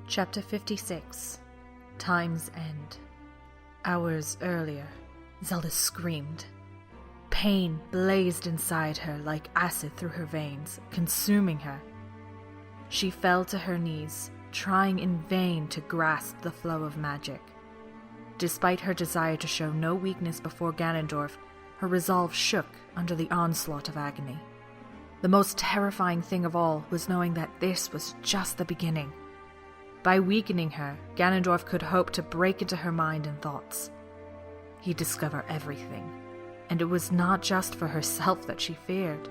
Chapter 56. Time's End. Hours earlier, Zelda screamed. Pain blazed inside her like acid through her veins, consuming her. She fell to her knees, trying in vain to grasp the flow of magic. Despite her desire to show no weakness before Ganondorf, her resolve shook under the onslaught of agony. The most terrifying thing of all was knowing that this was just the beginning. By weakening her, Ganondorf could hope to break into her mind and thoughts. He'd discover everything, and it was not just for herself that she feared.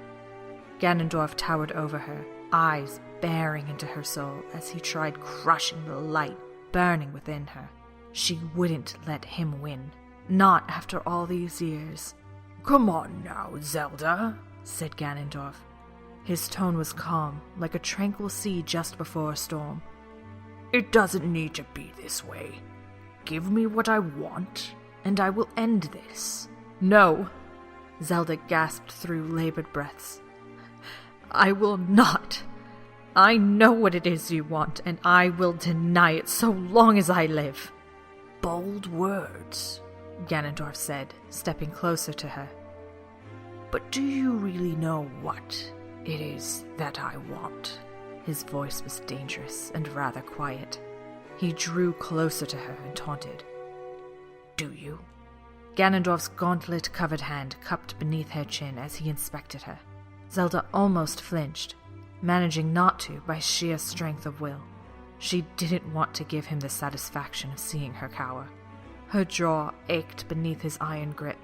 Ganondorf towered over her, eyes bearing into her soul as he tried crushing the light burning within her. She wouldn't let him win, not after all these years. "Come on now, Zelda," said Ganondorf. His tone was calm, like a tranquil sea just before a storm. "It doesn't need to be this way. Give me what I want, and I will end this." "No," Zelda gasped through labored breaths. "I will not. I know what it is you want, and I will deny it so long as I live." "Bold words," Ganondorf said, stepping closer to her. "But do you really know what it is that I want?" His voice was dangerous and rather quiet. He drew closer to her and taunted. "Do you?" Ganondorf's gauntlet-covered hand cupped beneath her chin as he inspected her. Zelda almost flinched, managing not to by sheer strength of will. She didn't want to give him the satisfaction of seeing her cower. Her jaw ached beneath his iron grip,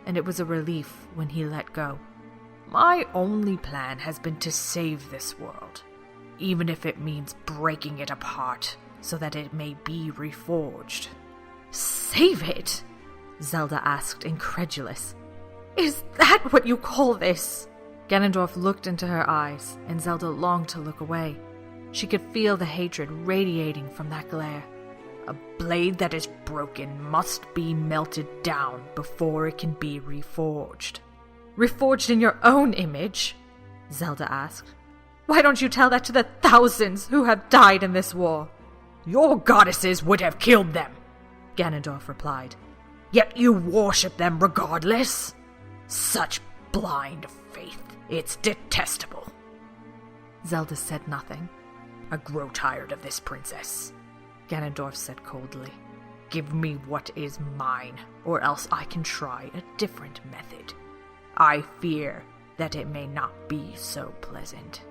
and it was a relief when he let go. "My only plan has been to save this world, even if it means breaking it apart so that it may be reforged." "Save it?" Zelda asked, incredulous. "Is that what you call this?" Ganondorf looked into her eyes, and Zelda longed to look away. She could feel the hatred radiating from that glare. "A blade that is broken must be melted down before it can be reforged." "Reforged in your own image?" Zelda asked. "Why don't you tell that to the thousands who have died in this war?" "Your goddesses would have killed them," Ganondorf replied. "Yet you worship them regardless? Such blind faith. It's detestable." Zelda said nothing. "I grow tired of this, princess," Ganondorf said coldly. "Give me what is mine, or else I can try a different method. I fear that it may not be so pleasant."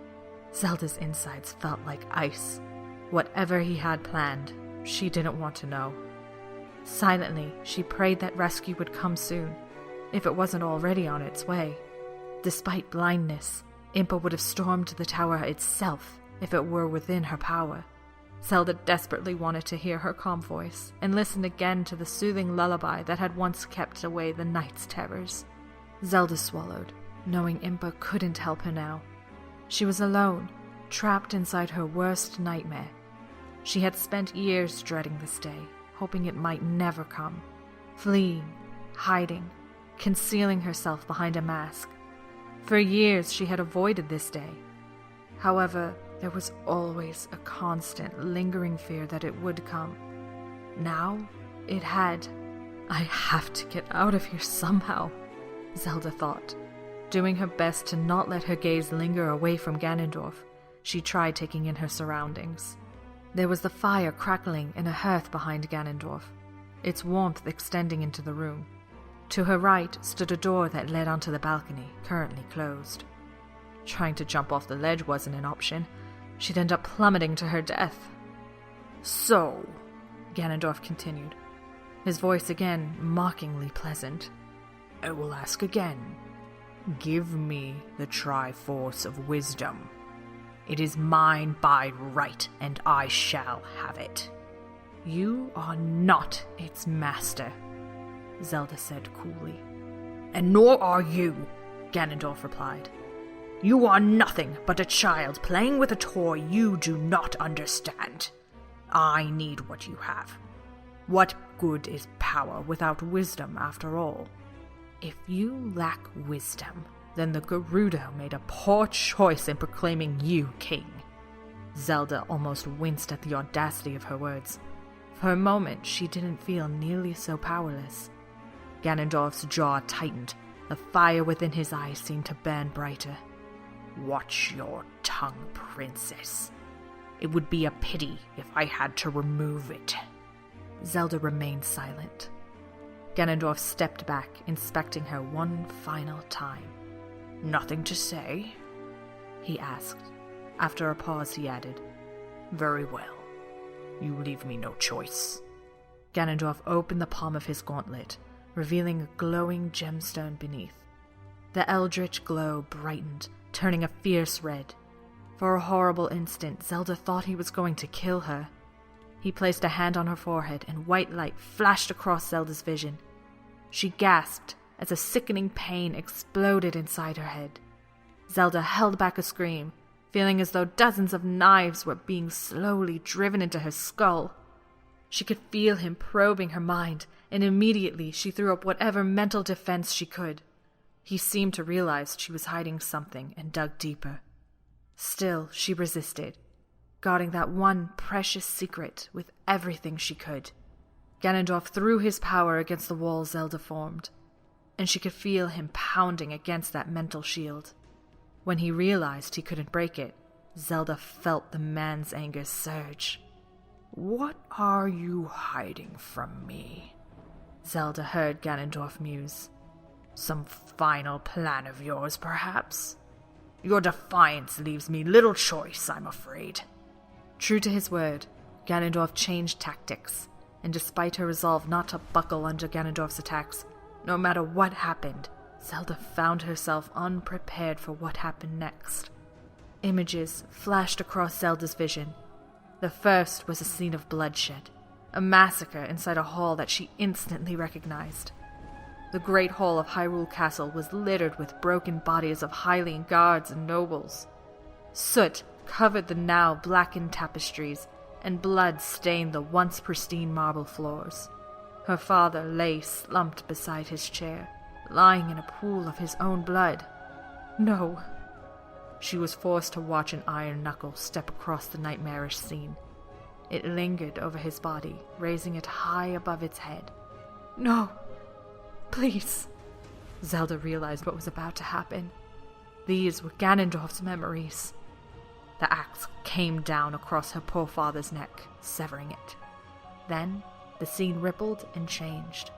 Zelda's insides felt like ice. Whatever he had planned, she didn't want to know. Silently, she prayed that rescue would come soon, if it wasn't already on its way. Despite blindness, Impa would have stormed the tower itself if it were within her power. Zelda desperately wanted to hear her calm voice and listen again to the soothing lullaby that had once kept away the night's terrors. Zelda swallowed, knowing Impa couldn't help her now. She was alone, trapped inside her worst nightmare. She had spent years dreading this day, hoping it might never come. Fleeing, hiding, concealing herself behind a mask. For years she had avoided this day. However, there was always a constant, lingering fear that it would come. Now, it had. "I have to get out of here somehow," Zelda thought. Doing her best to not let her gaze linger away from Ganondorf, she tried taking in her surroundings. There was the fire crackling in a hearth behind Ganondorf, its warmth extending into the room. To her right stood a door that led onto the balcony, currently closed. Trying to jump off the ledge wasn't an option. She'd end up plummeting to her death. "So," Ganondorf continued, his voice again mockingly pleasant, "I will ask again. Give me the Triforce of Wisdom. It is mine by right, and I shall have it." "You are not its master," Zelda said coolly. "And nor are you," Ganondorf replied. "You are nothing but a child playing with a toy you do not understand. I need what you have. What good is power without wisdom, after all?" "If you lack wisdom, then the Gerudo made a poor choice in proclaiming you king," Zelda almost winced at the audacity of her words. For a moment, she didn't feel nearly so powerless. Ganondorf's jaw tightened. The fire within his eyes seemed to burn brighter. Watch your tongue, princess. It would be a pity if I had to remove it. Zelda remained silent. Ganondorf stepped back, inspecting her one final time. Nothing to say? He asked. After a pause, he added, Very well. You leave me no choice. Ganondorf opened the palm of his gauntlet, revealing a glowing gemstone beneath. The eldritch glow brightened, turning a fierce red. For a horrible instant, Zelda thought he was going to kill her. He placed a hand on her forehead, and white light flashed across Zelda's vision. She gasped as a sickening pain exploded inside her head. Zelda held back a scream, feeling as though dozens of knives were being slowly driven into her skull. She could feel him probing her mind, and immediately she threw up whatever mental defense she could. He seemed to realize she was hiding something and dug deeper. Still, she resisted, guarding that one precious secret with everything she could. Ganondorf threw his power against the wall Zelda formed, and she could feel him pounding against that mental shield. When he realized he couldn't break it, Zelda felt the man's anger surge. What are you hiding from me? Zelda heard Ganondorf muse. Some final plan of yours, perhaps? Your defiance leaves me little choice, I'm afraid. True to his word, Ganondorf changed tactics, and despite her resolve not to buckle under Ganondorf's attacks, no matter what happened, Zelda found herself unprepared for what happened next. Images flashed across Zelda's vision. The first was a scene of bloodshed, a massacre inside a hall that she instantly recognized. The great hall of Hyrule Castle was littered with broken bodies of Hylian guards and nobles. Soot covered the now blackened tapestries, and blood stained the once pristine marble floors. Her father lay slumped beside his chair, lying in a pool of his own blood. No. She was forced to watch an iron knuckle step across the nightmarish scene. It lingered over his body, raising it high above its head. No. Please. Zelda realized what was about to happen. These were Ganondorf's memories. The axe came down across her poor father's neck, severing it. Then, the scene rippled and changed.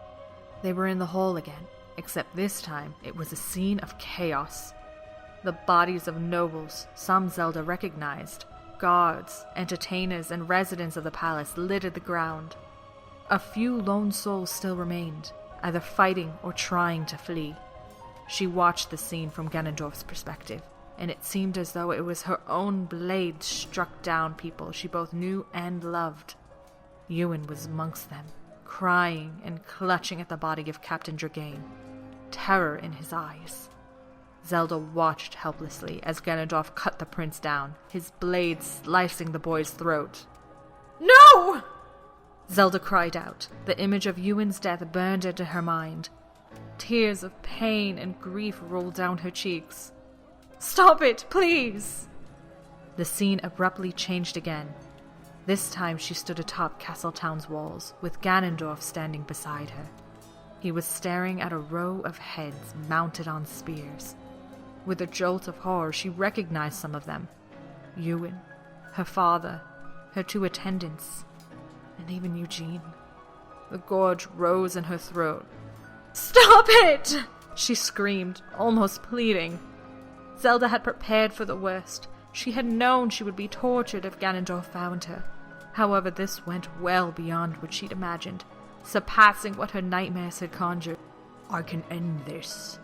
They were in the hall again, except this time it was a scene of chaos. The bodies of nobles, some Zelda recognized, guards, entertainers, and residents of the palace littered the ground. A few lone souls still remained, either fighting or trying to flee. She watched the scene from Ganondorf's perspective, and it seemed as though it was her own blade struck down people she both knew and loved. Ewan was amongst them, crying and clutching at the body of Captain Dragain, terror in his eyes. Zelda watched helplessly as Ganondorf cut the prince down, his blade slicing the boy's throat. No! Zelda cried out. The image of Ewan's death burned into her mind. Tears of pain and grief rolled down her cheeks. Stop it, please! The scene abruptly changed again. This time she stood atop Castletown's walls, with Ganondorf standing beside her. He was staring at a row of heads mounted on spears. With a jolt of horror, she recognized some of them. Ewan, her father, her two attendants, and even Eugene. The gorge rose in her throat. Stop it! She screamed, almost pleading. Zelda had prepared for the worst. She had known she would be tortured if Ganondorf found her. However, this went well beyond what she'd imagined, surpassing what her nightmares had conjured. I can end this,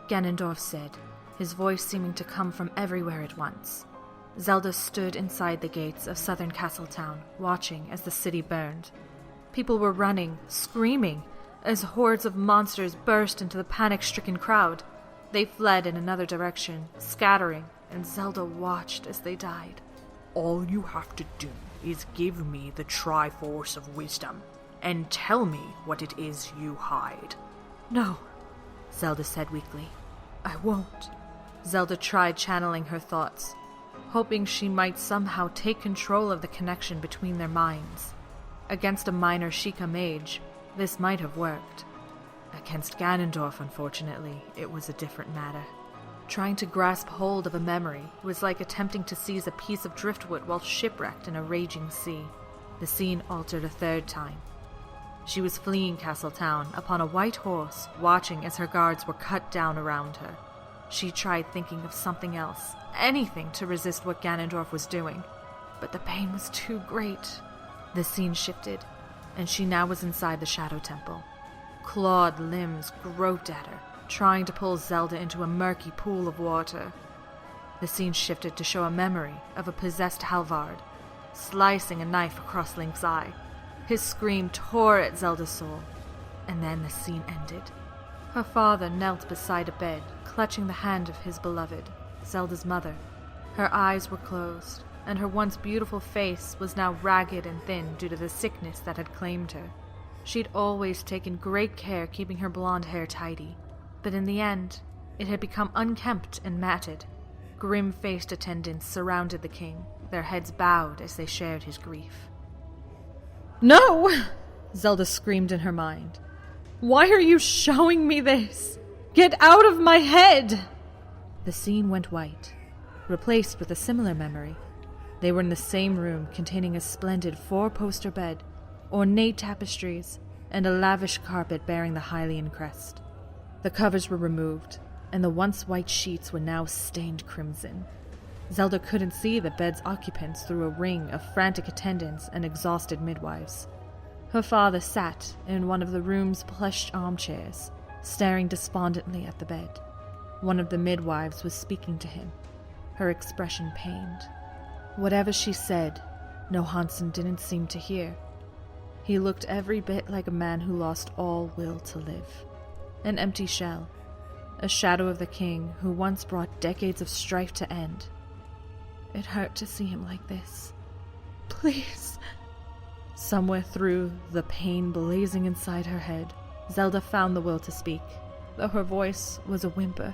Ganondorf said, his voice seeming to come from everywhere at once. Zelda stood inside the gates of southern Castletown, watching as the city burned. People were running, screaming, as hordes of monsters burst into the panic-stricken crowd. They fled in another direction, scattering, and Zelda watched as they died. All you have to do is give me the Triforce of Wisdom, and tell me what it is you hide. No, Zelda said weakly. I won't. Zelda tried channeling her thoughts. hoping she might somehow take control of the connection between their minds. Against a minor Sheikah mage, this might have worked. Against Ganondorf, unfortunately, it was a different matter. Trying to grasp hold of a memory was like attempting to seize a piece of driftwood while shipwrecked in a raging sea. The scene altered a third time. She was fleeing Castle Town upon a white horse, watching as her guards were cut down around her. She tried thinking of something else, anything to resist what Ganondorf was doing, but the pain was too great. The scene shifted, and she now was inside the Shadow Temple. Clawed limbs groped at her, trying to pull Zelda into a murky pool of water. The scene shifted to show a memory of a possessed Halvard, slicing a knife across Link's eye. His scream tore at Zelda's soul, and then the scene ended. Her father knelt beside a bed, clutching the hand of his beloved, Zelda's mother. Her eyes were closed, and her once beautiful face was now ragged and thin due to the sickness that had claimed her. She'd always taken great care keeping her blonde hair tidy, but in the end, it had become unkempt and matted. Grim-faced attendants surrounded the king, their heads bowed as they shared his grief. "No!" Zelda screamed in her mind. "Why are you showing me this? Get out of my head!" The scene went white, replaced with a similar memory. They were in the same room containing a splendid 4-poster bed, ornate tapestries, and a lavish carpet bearing the Hylian crest. The covers were removed, and the once white sheets were now stained crimson. Zelda couldn't see the bed's occupants through a ring of frantic attendants and exhausted midwives. Her father sat in one of the room's plush armchairs, staring despondently at the bed. One of the midwives was speaking to him, her expression pained. Whatever she said, Johansson didn't seem to hear. He looked every bit like a man who lost all will to live. An empty shell, a shadow of the king who once brought decades of strife to end. It hurt to see him like this. "Please." Somewhere through the pain blazing inside her head, Zelda found the will to speak, though her voice was a whimper.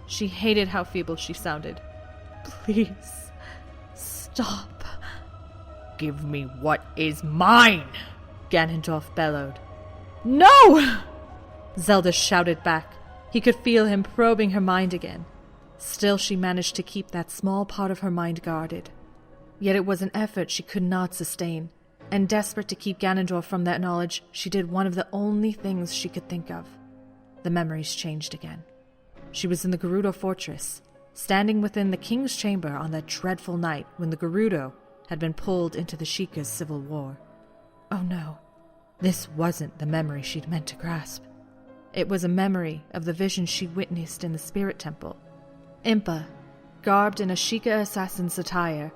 She hated how feeble she sounded. "Please, stop." "Give me what is mine!" Ganondorf bellowed. "No!" Zelda shouted back. He could feel him probing her mind again. Still, she managed to keep that small part of her mind guarded. Yet it was an effort she could not sustain, and desperate to keep Ganondorf from that knowledge, she did one of the only things she could think of. The memories changed again. She was in the Gerudo fortress, standing within the king's chamber on that dreadful night when the Gerudo had been pulled into the Sheikah's civil war. Oh no, this wasn't the memory she'd meant to grasp. It was a memory of the vision she'd witnessed in the Spirit Temple. Impa, garbed in a Sheikah assassin's attire,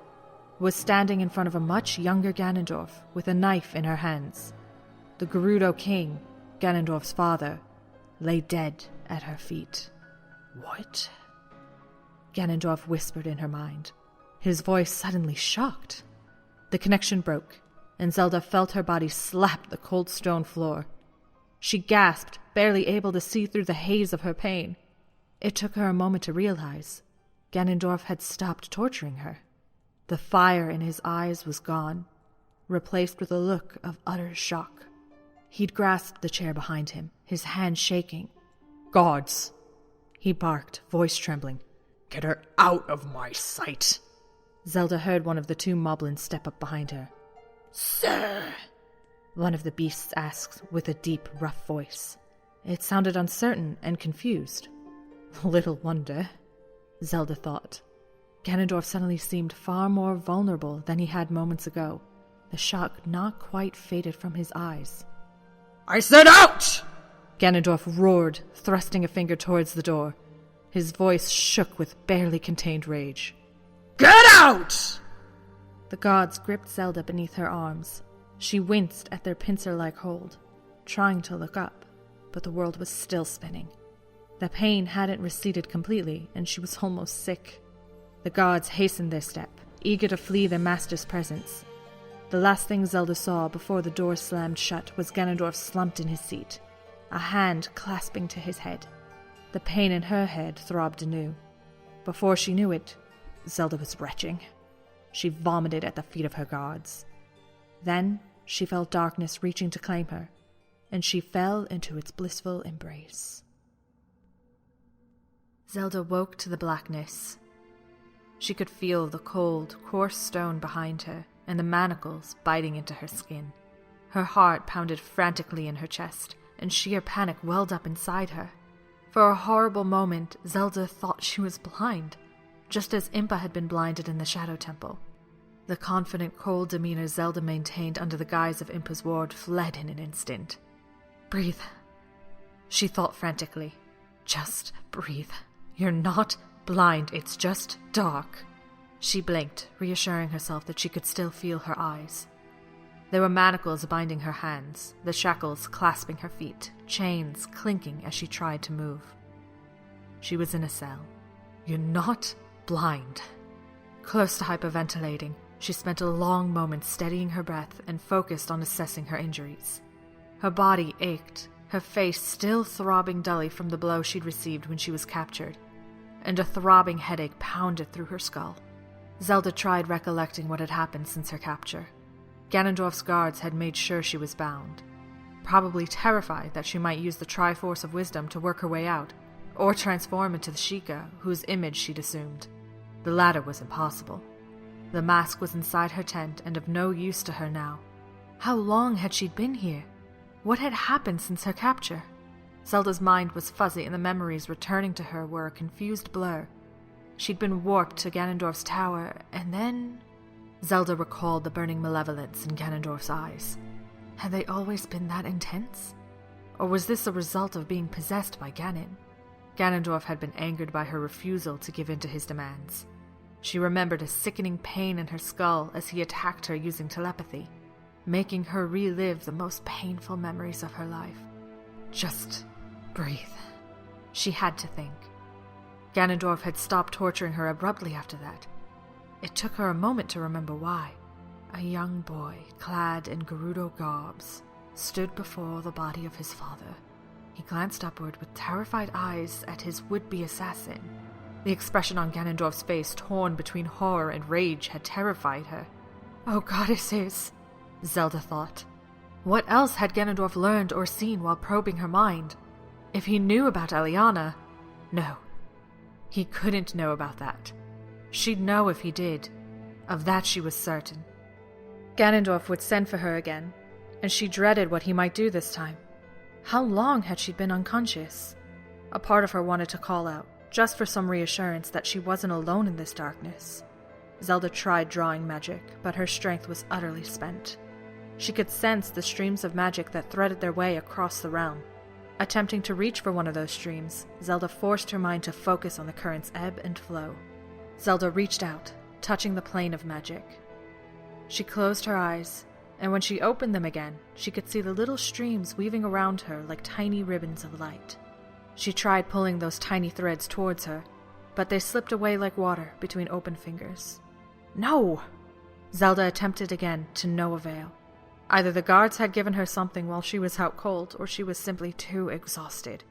was standing in front of a much younger Ganondorf with a knife in her hands. The Gerudo king, Ganondorf's father, lay dead at her feet. "What?" Ganondorf whispered in her mind, his voice suddenly shocked. The connection broke, and Zelda felt her body slap the cold stone floor. She gasped, barely able to see through the haze of her pain. It took her a moment to realize Ganondorf had stopped torturing her. The fire in his eyes was gone, replaced with a look of utter shock. He'd grasped the chair behind him, his hand shaking. "Gods!" he barked, voice trembling. "Get her out of my sight!" Zelda heard one of the two moblins step up behind her. "Sir?" one of the beasts asked with a deep, rough voice. It sounded uncertain and confused. Little wonder, Zelda thought. Ganondorf suddenly seemed far more vulnerable than he had moments ago, the shock not quite faded from his eyes. "I said out!" Ganondorf roared, thrusting a finger towards the door. His voice shook with barely contained rage. "Get out!" The gods gripped Zelda beneath her arms. She winced at their pincer-like hold, trying to look up, but the world was still spinning. The pain hadn't receded completely, and she was almost sick. The gods hastened their step, eager to flee their master's presence. The last thing Zelda saw before the door slammed shut was Ganondorf slumped in his seat, a hand clasping to his head. The pain in her head throbbed anew. Before she knew it, Zelda was retching. She vomited at the feet of her guards. Then she felt darkness reaching to claim her, and she fell into its blissful embrace. Zelda woke to the blackness. She could feel the cold, coarse stone behind her and the manacles biting into her skin. Her heart pounded frantically in her chest, and sheer panic welled up inside her. For a horrible moment, Zelda thought she was blind, just as Impa had been blinded in the Shadow Temple. The confident, cold demeanor Zelda maintained under the guise of Impa's ward fled in an instant. Breathe, she thought frantically. Just breathe. You're not blind, it's just dark. She blinked, reassuring herself that she could still feel her eyes. There were manacles binding her hands, the shackles clasping her feet, chains clinking as she tried to move. She was in a cell. You're not blind. Close to hyperventilating, she spent a long moment steadying her breath and focused on assessing her injuries. Her body ached, her face still throbbing dully from the blow she'd received when she was captured, and a throbbing headache pounded through her skull. Zelda tried recollecting what had happened since her capture. Ganondorf's guards had made sure she was bound, probably terrified that she might use the Triforce of Wisdom to work her way out, or transform into the Sheikah, whose image she'd assumed. The latter was impossible. The mask was inside her tent and of no use to her now. How long had she been here? What had happened since her capture? Zelda's mind was fuzzy and the memories returning to her were a confused blur. She'd been warped to Ganondorf's tower, and then... Zelda recalled the burning malevolence in Ganondorf's eyes. Had they always been that intense? Or was this a result of being possessed by Ganon? Ganondorf had been angered by her refusal to give in to his demands. She remembered a sickening pain in her skull as he attacked her using telepathy, making her relive the most painful memories of her life. Just breathe. She had to think. Ganondorf had stopped torturing her abruptly after that. It took her a moment to remember why. A young boy, clad in Gerudo garbs, stood before the body of his father. He glanced upward with terrified eyes at his would-be assassin. The expression on Ganondorf's face, torn between horror and rage, had terrified her. Oh, goddesses, Zelda thought. What else had Ganondorf learned or seen while probing her mind? If he knew about Eliana... No. He couldn't know about that. She'd know if he did. Of that she was certain. Ganondorf would send for her again, and she dreaded what he might do this time. How long had she been unconscious? A part of her wanted to call out, just for some reassurance that she wasn't alone in this darkness. Zelda tried drawing magic, but her strength was utterly spent. She could sense the streams of magic that threaded their way across the realm. Attempting to reach for one of those streams, Zelda forced her mind to focus on the current's ebb and flow. Zelda reached out, touching the plane of magic. She closed her eyes, and when she opened them again, she could see the little streams weaving around her like tiny ribbons of light. She tried pulling those tiny threads towards her, but they slipped away like water between open fingers. No! Zelda attempted again, to no avail. Either the guards had given her something while she was out cold, or she was simply too exhausted.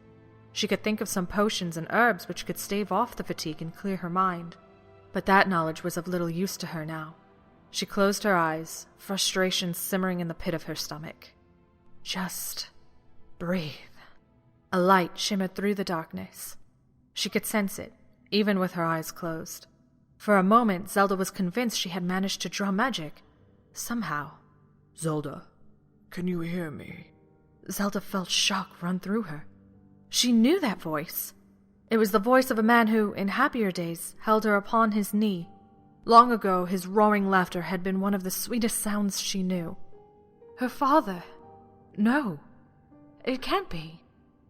She could think of some potions and herbs which could stave off the fatigue and clear her mind, but that knowledge was of little use to her now. She closed her eyes, frustration simmering in the pit of her stomach. Just breathe. A light shimmered through the darkness. She could sense it, even with her eyes closed. For a moment, Zelda was convinced she had managed to draw magic. Somehow. Zelda, can you hear me? Zelda felt shock run through her. She knew that voice. It was the voice of a man who, in happier days, held her upon his knee. Long ago, his roaring laughter had been one of the sweetest sounds she knew. Her father. No. It can't be.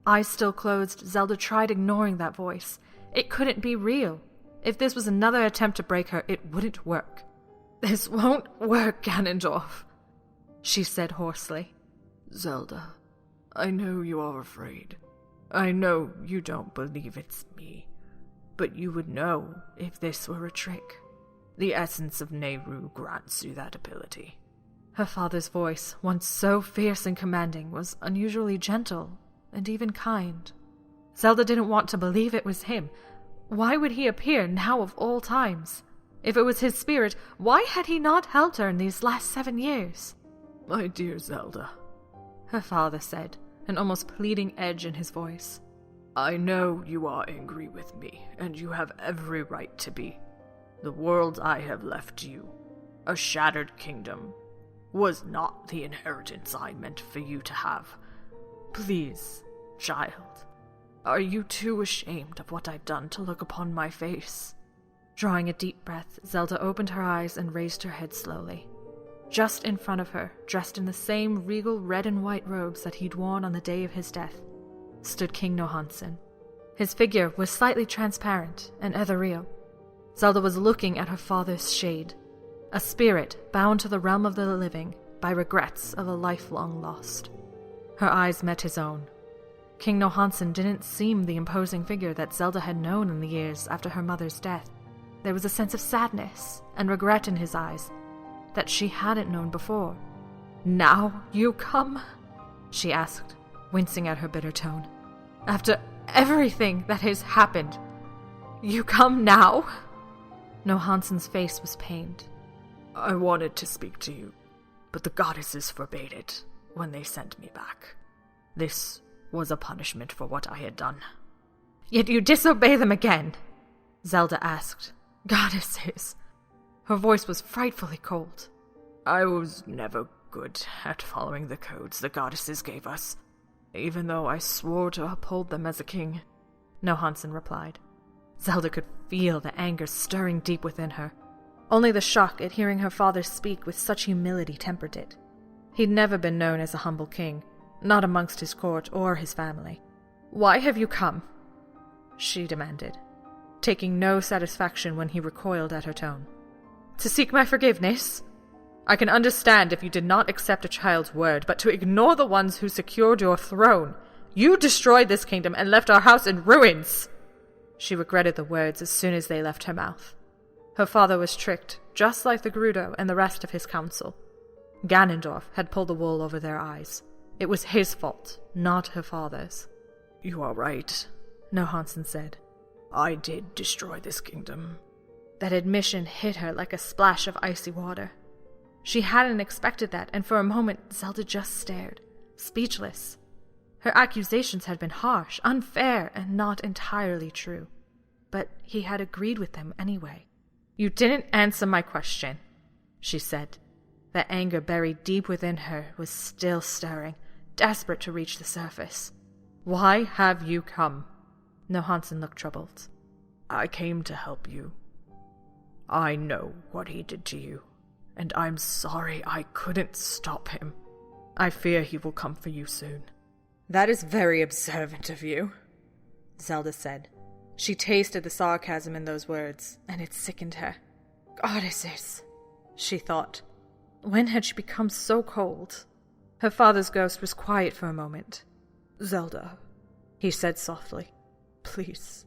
Eyes still closed, Zelda tried ignoring that voice. It couldn't be real. If this was another attempt to break her, it wouldn't work. This won't work, Ganondorf, she said hoarsely. Zelda, I know you are afraid. I know you don't believe it's me. But you would know if this were a trick. The essence of Nehru grants you that ability. Her father's voice, once so fierce and commanding, was unusually gentle and even kind. Zelda didn't want to believe it was him. Why would he appear now of all times? If it was his spirit, why had he not helped her in these last 7 years? My dear Zelda, her father said, an almost pleading edge in his voice. I know you are angry with me, and you have every right to be. The world I have left you, a shattered kingdom, was not the inheritance I meant for you to have. Please, child, are you too ashamed of what I've done to look upon my face? Drawing a deep breath, Zelda opened her eyes and raised her head slowly. Just in front of her, dressed in the same regal red and white robes that he'd worn on the day of his death, stood King Nohansen. His figure was slightly transparent and ethereal. Zelda was looking at her father's shade, a spirit bound to the realm of the living by regrets of a lifelong lost. Her eyes met his own. King Nohansen didn't seem the imposing figure that Zelda had known in the years after her mother's death. There was a sense of sadness and regret in his eyes that she hadn't known before. "Now you come?" she asked, wincing at her bitter tone. "After everything that has happened, you come now?" Nohansen's face was pained. I wanted to speak to you, but the goddesses forbade it when they sent me back. This was a punishment for what I had done. "Yet you disobey them again?" Zelda asked. "Goddesses." Her voice was frightfully cold. I was never good at following the codes the goddesses gave us, even though I swore to uphold them as a king, Nohansen replied. Zelda could feel the anger stirring deep within her. Only the shock at hearing her father speak with such humility tempered it. He'd never been known as a humble king, not amongst his court or his family. "Why have you come?" she demanded, taking no satisfaction when he recoiled at her tone. "To seek my forgiveness? I can understand if you did not accept a child's word, but to ignore the ones who secured your throne. You destroyed this kingdom and left our house in ruins." She regretted the words as soon as they left her mouth. Her father was tricked, just like the Gerudo and the rest of his council. Ganondorf had pulled the wool over their eyes. It was his fault, not her father's. "You are right," Nohansen said. "I did destroy this kingdom." That admission hit her like a splash of icy water. She hadn't expected that, and for a moment Zelda just stared, speechless. Her accusations had been harsh, unfair, and not entirely true. But he had agreed with them anyway. "You didn't answer my question," she said. The anger buried deep within her was still stirring, desperate to reach the surface. "Why have you come?" Nohansen looked troubled. "I came to help you. I know what he did to you, and I'm sorry I couldn't stop him. I fear he will come for you soon." "That is very observant of you," Zelda said. She tasted the sarcasm in those words, and it sickened her. Goddesses, she thought. When had she become so cold? Her father's ghost was quiet for a moment. "Zelda," he said softly, "please,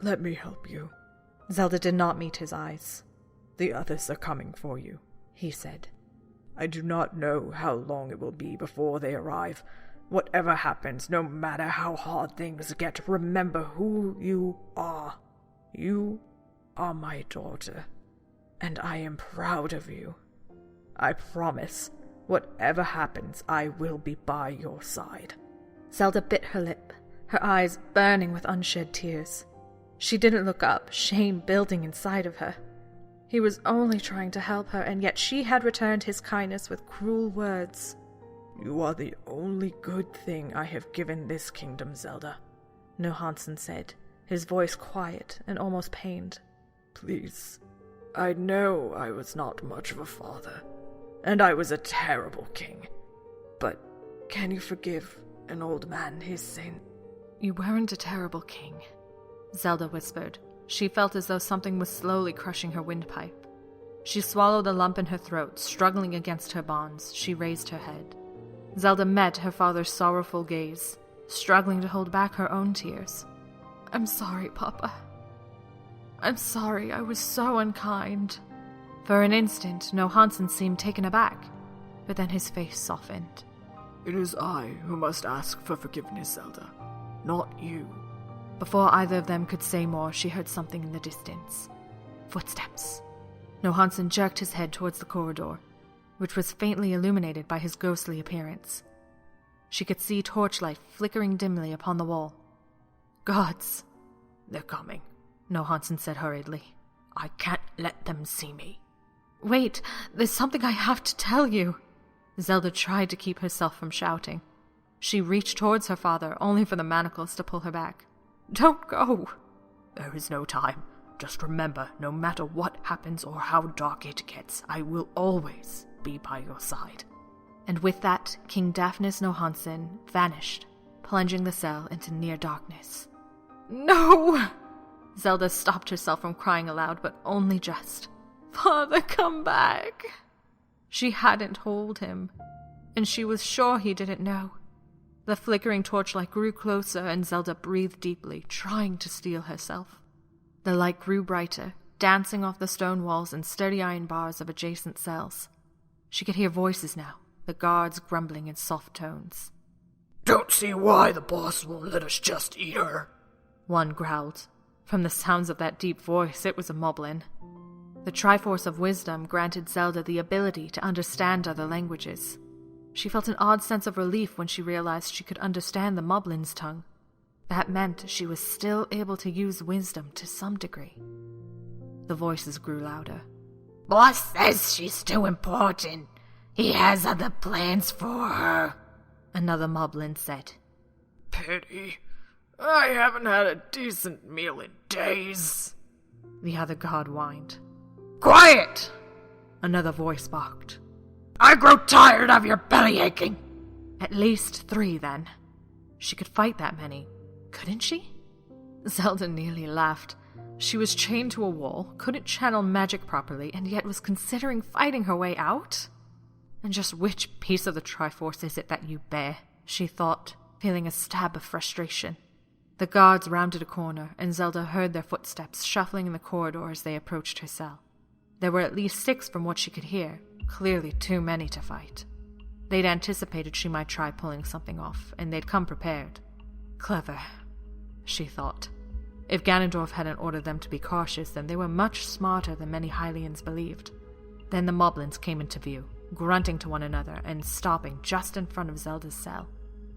let me help you." Zelda did not meet his eyes. "The others are coming for you," he said. "I do not know how long it will be before they arrive. Whatever happens, no matter how hard things get, remember who you are. You are my daughter, and I am proud of you. I promise, whatever happens, I will be by your side." Zelda bit her lip, her eyes burning with unshed tears. She didn't look up, shame building inside of her. He was only trying to help her, and yet she had returned his kindness with cruel words. "You are the only good thing I have given this kingdom, Zelda," Nohansen said, his voice quiet and almost pained. "Please, I know I was not much of a father, and I was a terrible king, but can you forgive an old man his sin?" "You weren't a terrible king," Zelda whispered. She felt as though something was slowly crushing her windpipe. She swallowed a lump in her throat, struggling against her bonds. She raised her head. Zelda met her father's sorrowful gaze, struggling to hold back her own tears. "I'm sorry, Papa. I'm sorry, I was so unkind." For an instant, Nohansen seemed taken aback, but then his face softened. "It is I who must ask for forgiveness, Zelda, not you." Before either of them could say more, she heard something in the distance. Footsteps. Johansson jerked his head towards the corridor, which was faintly illuminated by his ghostly appearance. She could see torchlight flickering dimly upon the wall. Gods! They're coming, Johansson said hurriedly. I can't let them see me. Wait, there's something I have to tell you. Zelda tried to keep herself from shouting. She reached towards her father, only for the manacles to pull her back. Don't go! There is no time. Just remember, no matter what happens or how dark it gets, I will always be by your side. And with that, King Daphnis Johansson vanished, plunging the cell into near darkness. No! Zelda stopped herself from crying aloud, but only just. Father, come back! She hadn't told him, and she was sure he didn't know. The flickering torchlight grew closer, and Zelda breathed deeply, trying to steel herself. The light grew brighter, dancing off the stone walls and sturdy iron bars of adjacent cells. She could hear voices now, the guards grumbling in soft tones. Don't see why the boss won't let us just eat her, one growled. From the sounds of that deep voice, it was a moblin. The Triforce of Wisdom granted Zelda the ability to understand other languages. She felt an odd sense of relief when she realized she could understand the moblin's tongue. That meant she was still able to use wisdom to some degree. The voices grew louder. Boss says she's too important. He has other plans for her, another moblin said. Pity. I haven't had a decent meal in days, the other guard whined. Quiet! Another voice barked. I grow tired of your belly aching. At least 3, then. She could fight that many, couldn't she? Zelda nearly laughed. She was chained to a wall, couldn't channel magic properly, and yet was considering fighting her way out? And just which piece of the Triforce is it that you bear? She thought, feeling a stab of frustration. The guards rounded a corner, and Zelda heard their footsteps shuffling in the corridor as they approached her cell. There were at least 6 from what she could hear, clearly too many to fight. They'd anticipated she might try pulling something off, and they'd come prepared. Clever, she thought. If Ganondorf hadn't ordered them to be cautious, then they were much smarter than many Hylians believed. Then the moblins came into view, grunting to one another and stopping just in front of Zelda's cell.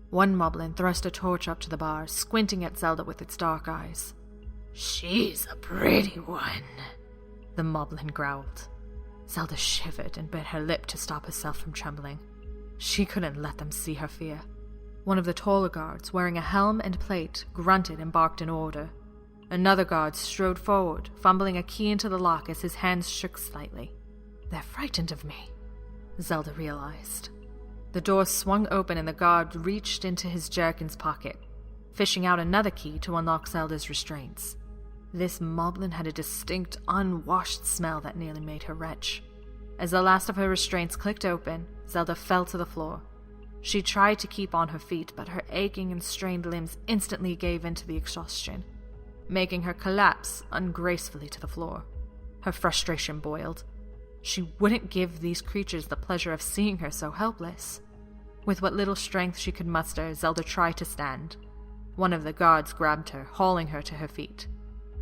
One moblin thrust a torch up to the bars, squinting at Zelda with its dark eyes. She's a pretty one, the moblin growled. Zelda shivered and bit her lip to stop herself from trembling. She couldn't let them see her fear. One of the taller guards, wearing a helm and plate, grunted and barked an order. Another guard strode forward, fumbling a key into the lock as his hands shook slightly. They're frightened of me, Zelda realized. The door swung open and the guard reached into his jerkin's pocket, fishing out another key to unlock Zelda's restraints. This moblin had a distinct, unwashed smell that nearly made her retch. As the last of her restraints clicked open, Zelda fell to the floor. She tried to keep on her feet, but her aching and strained limbs instantly gave in to the exhaustion, making her collapse ungracefully to the floor. Her frustration boiled. She wouldn't give these creatures the pleasure of seeing her so helpless. With what little strength she could muster, Zelda tried to stand. One of the guards grabbed her, hauling her to her feet.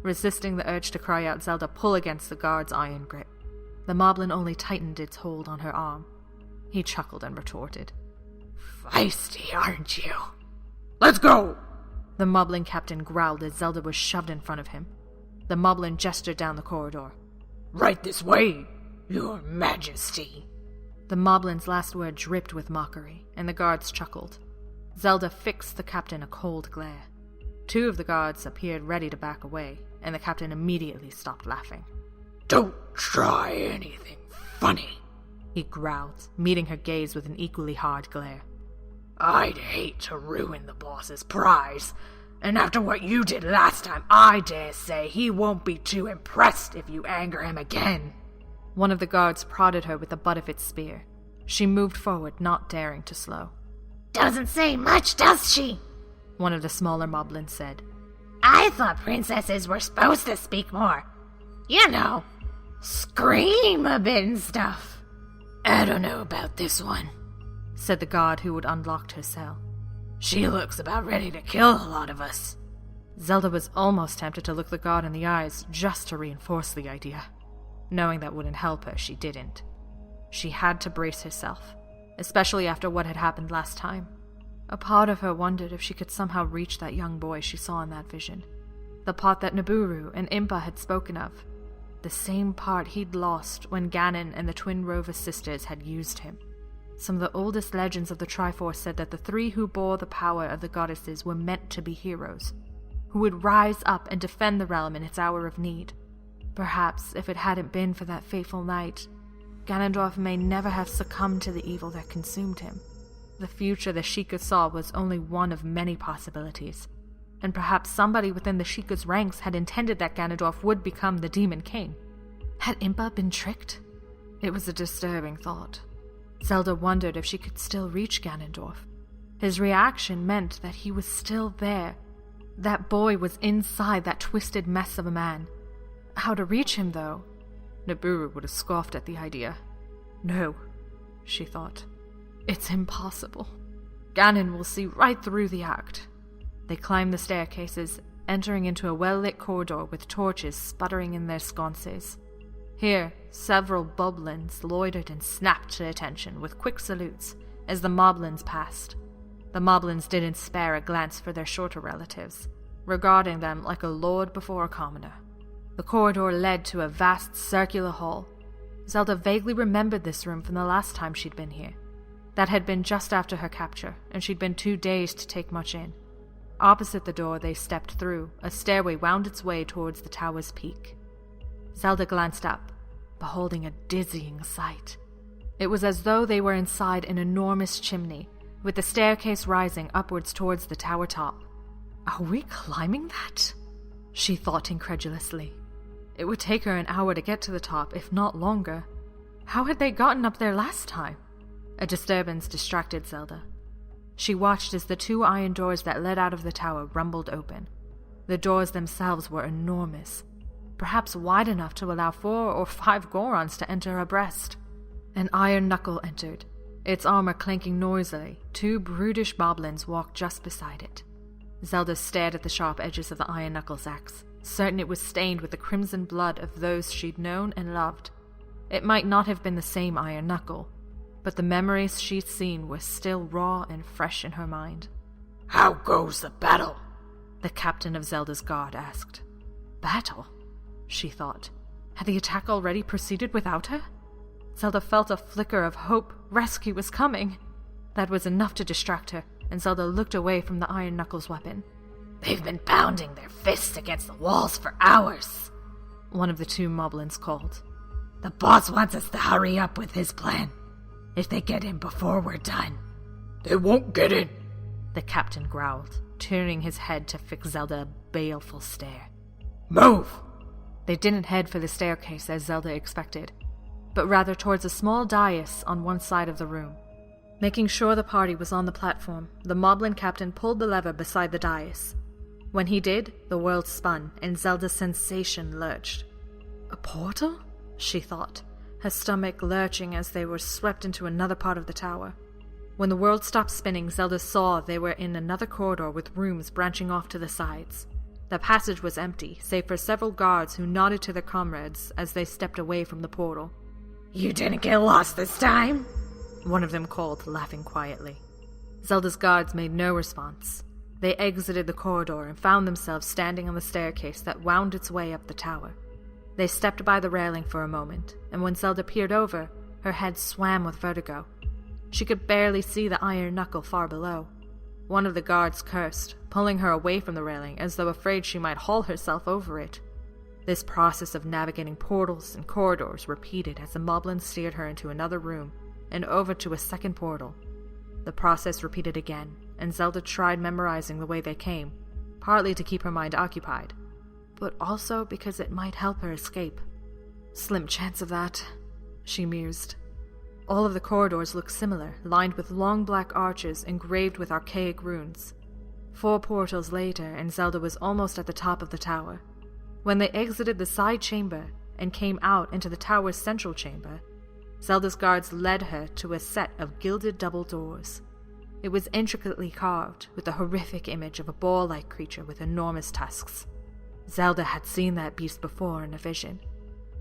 Resisting the urge to cry out, Zelda pulled against the guard's iron grip. The moblin only tightened its hold on her arm. He chuckled and retorted. Feisty, aren't you? Let's go! The moblin captain growled as Zelda was shoved in front of him. The moblin gestured down the corridor. Right this way, Your Majesty. The moblin's last word dripped with mockery, and the guards chuckled. Zelda fixed the captain a cold glare. 2 of the guards appeared ready to back away, and the captain immediately stopped laughing. Don't try anything funny, he growled, meeting her gaze with an equally hard glare. I'd hate to ruin the boss's prize, and after what you did last time, I dare say he won't be too impressed if you anger him again. One of the guards prodded her with the butt of its spear. She moved forward, not daring to slow. Doesn't say much, does she? One of the smaller moblins said. I thought princesses were supposed to speak more. You know, scream a bit and stuff. I don't know about this one, said the guard who had unlocked her cell. She looks about ready to kill a lot of us. Zelda was almost tempted to look the guard in the eyes just to reinforce the idea. Knowing that wouldn't help her, she didn't. She had to brace herself, especially after what had happened last time. A part of her wondered if she could somehow reach that young boy she saw in that vision. The part that Nabooru and Impa had spoken of. The same part he'd lost when Ganon and the twin Rover sisters had used him. Some of the oldest legends of the Triforce said that the three who bore the power of the goddesses were meant to be heroes, who would rise up and defend the realm in its hour of need. Perhaps if it hadn't been for that fateful night, Ganondorf may never have succumbed to the evil that consumed him. The future the Sheikah saw was only one of many possibilities, and perhaps somebody within the Sheikah's ranks had intended that Ganondorf would become the Demon King. Had Impa been tricked? It was a disturbing thought. Zelda wondered if she could still reach Ganondorf. His reaction meant that he was still there. That boy was inside that twisted mess of a man. How to reach him, though? Nabooru would have scoffed at the idea. No, she thought. It's impossible. Ganon will see right through the act. They climbed the staircases, entering into a well-lit corridor with torches sputtering in their sconces. Here, several boblins loitered and snapped to attention with quick salutes as the moblins passed. The moblins didn't spare a glance for their shorter relatives, regarding them like a lord before a commoner. The corridor led to a vast circular hall. Zelda vaguely remembered this room from the last time she'd been here. That had been just after her capture, and she'd been too dazed to take much in. Opposite the door they stepped through, a stairway wound its way towards the tower's peak. Zelda glanced up, beholding a dizzying sight. It was as though they were inside an enormous chimney, with the staircase rising upwards towards the tower top. Are we climbing that? She thought incredulously. It would take her an hour to get to the top, if not longer. How had they gotten up there last time? A disturbance distracted Zelda. She watched as the two iron doors that led out of the tower rumbled open. The doors themselves were enormous, perhaps wide enough to allow 4 or 5 Gorons to enter abreast. An iron knuckle entered, its armor clanking noisily. 2 brutish moblins walked just beside it. Zelda stared at the sharp edges of the iron knuckle's axe, certain it was stained with the crimson blood of those she'd known and loved. It might not have been the same iron knuckle, but the memories she'd seen were still raw and fresh in her mind. "How goes the battle?" the captain of Zelda's guard asked. Battle? She thought. Had the attack already proceeded without her? Zelda felt a flicker of hope. Rescue was coming. That was enough to distract her, and Zelda looked away from the iron knuckles weapon. "They've been pounding their fists against the walls for hours," one of the 2 moblins called. "The boss wants us to hurry up with his plan. If they get in before we're done." "They won't get in," the captain growled, turning his head to fix Zelda a baleful stare. "Move!" They didn't head for the staircase as Zelda expected, but rather towards a small dais on one side of the room. Making sure the party was on the platform, the moblin captain pulled the lever beside the dais. When he did, the world spun, and Zelda's sensation lurched. A portal? She thought, her stomach lurching as they were swept into another part of the tower. When the world stopped spinning, Zelda saw they were in another corridor with rooms branching off to the sides. The passage was empty, save for several guards who nodded to their comrades as they stepped away from the portal. "You didn't get lost this time?" one of them called, laughing quietly. Zelda's guards made no response. They exited the corridor and found themselves standing on the staircase that wound its way up the tower. They stepped by the railing for a moment, and when Zelda peered over, her head swam with vertigo. She could barely see the iron knuckle far below. One of the guards cursed, pulling her away from the railing as though afraid she might haul herself over it. This process of navigating portals and corridors repeated as the moblin steered her into another room and over to a second portal. The process repeated again, and Zelda tried memorizing the way they came, partly to keep her mind occupied, but also because it might help her escape. Slim chance of that, she mused. All of the corridors looked similar, lined with long black arches engraved with archaic runes. 4 portals later, and Zelda was almost at the top of the tower. When they exited the side chamber and came out into the tower's central chamber, Zelda's guards led her to a set of gilded double doors. It was intricately carved, with a horrific image of a boar-like creature with enormous tusks. Zelda had seen that beast before in a vision.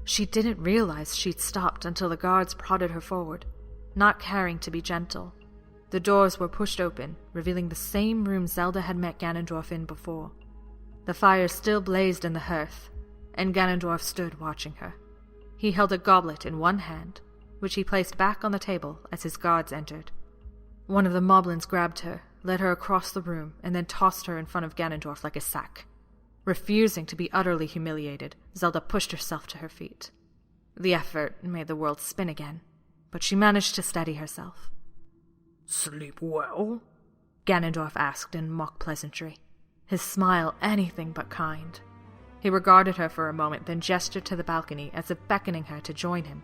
She didn't realize she'd stopped until the guards prodded her forward, not caring to be gentle. The doors were pushed open, revealing the same room Zelda had met Ganondorf in before. The fire still blazed in the hearth, and Ganondorf stood watching her. He held a goblet in one hand, which he placed back on the table as his guards entered. One of the moblins grabbed her, led her across the room, and then tossed her in front of Ganondorf like a sack. Refusing to be utterly humiliated, Zelda pushed herself to her feet. The effort made the world spin again, but she managed to steady herself. "Sleep well?" Ganondorf asked in mock pleasantry, his smile anything but kind. He regarded her for a moment, then gestured to the balcony as if beckoning her to join him.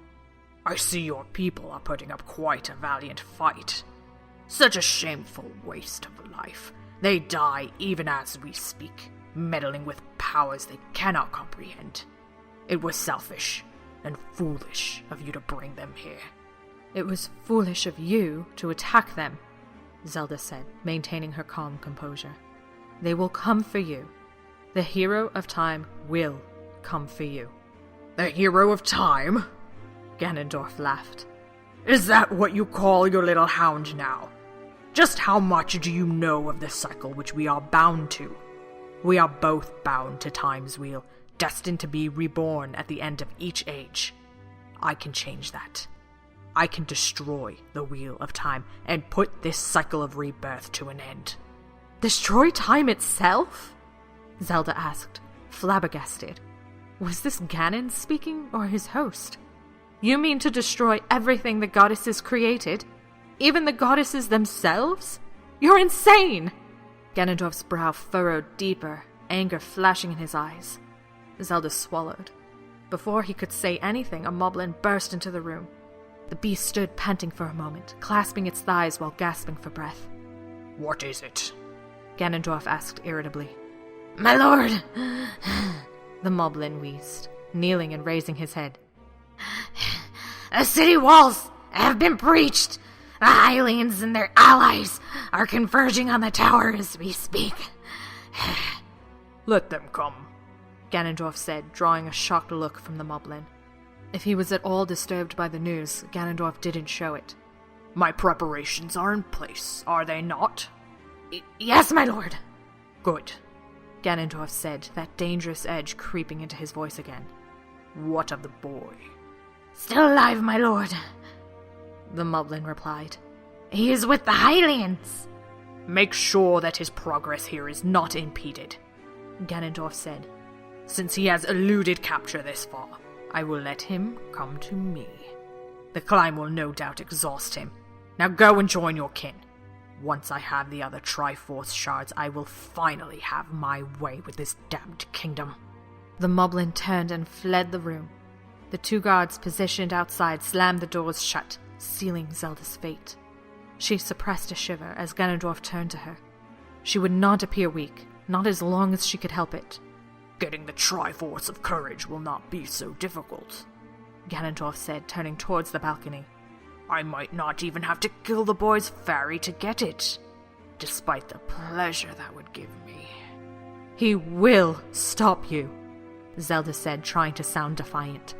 "I see your people are putting up quite a valiant fight. Such a shameful waste of life. They die even as we speak, meddling with powers they cannot comprehend. It was selfish and foolish of you to bring them here." "It was foolish of you to attack them," Zelda said, maintaining her calm composure. "They will come for you. The hero of time will come for you." "The hero of time?" Ganondorf laughed. "Is that what you call your little hound now? Just how much do you know of the cycle which we are bound to? We are both bound to Time's wheel, destined to be reborn at the end of each age. I can change that. I can destroy the Wheel of Time and put this cycle of rebirth to an end." "Destroy time itself?" Zelda asked, flabbergasted. Was this Ganon speaking, or his host? "You mean to destroy everything the goddesses created? Even the goddesses themselves? You're insane!" Ganondorf's brow furrowed deeper, anger flashing in his eyes. Zelda swallowed. Before he could say anything, a moblin burst into the room. The beast stood panting for a moment, clasping its thighs while gasping for breath. "What is it?" Ganondorf asked irritably. "My lord!" The moblin wheezed, kneeling and raising his head. "The city walls have been breached. The Hylians and their allies are converging on the tower as we speak." "Let them come," Ganondorf said, drawing a shocked look from the moblin. If he was at all disturbed by the news, Ganondorf didn't show it. "My preparations are in place, are they not?" Yes, my lord." "Good," Ganondorf said, that dangerous edge creeping into his voice again. "What of the boy?" "Still alive, my lord," the moblin replied. "He is with the Hylians." "Make sure that his progress here is not impeded," Ganondorf said. "Since he has eluded capture this far, I will let him come to me. The climb will no doubt exhaust him. Now go and join your kin. Once I have the other Triforce shards, I will finally have my way with this damned kingdom." The moblin turned and fled the room. The two guards positioned outside slammed the doors shut, sealing Zelda's fate. She suppressed a shiver as Ganondorf turned to her. She would not appear weak, not as long as she could help it. "Getting the Triforce of Courage will not be so difficult," Ganondorf said, turning towards the balcony. "I might not even have to kill the boy's fairy to get it, despite the pleasure that would give me." "He will stop you," Zelda said, trying to sound defiant.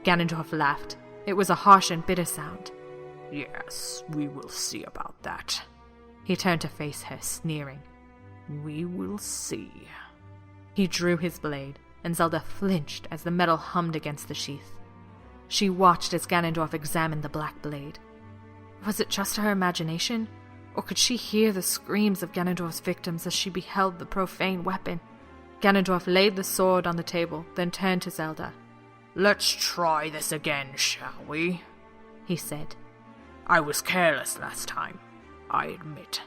Ganondorf laughed. It was a harsh and bitter sound. "Yes, we will see about that." He turned to face her, sneering. "We will see." He drew his blade, and Zelda flinched as the metal hummed against the sheath. She watched as Ganondorf examined the black blade. Was it just her imagination, or could she hear the screams of Ganondorf's victims as she beheld the profane weapon? Ganondorf laid the sword on the table, then turned to Zelda. "Let's try this again, shall we?" he said. "I was careless last time, I admit.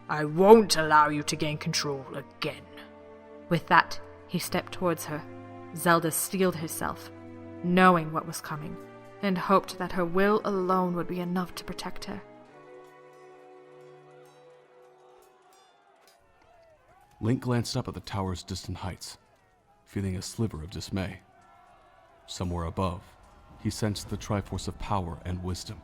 I won't allow you to gain control again." With that, he stepped towards her. Zelda steeled herself, knowing what was coming, and hoped that her will alone would be enough to protect her. Link glanced up at the tower's distant heights, feeling a sliver of dismay. Somewhere above, he sensed the Triforce of power and wisdom.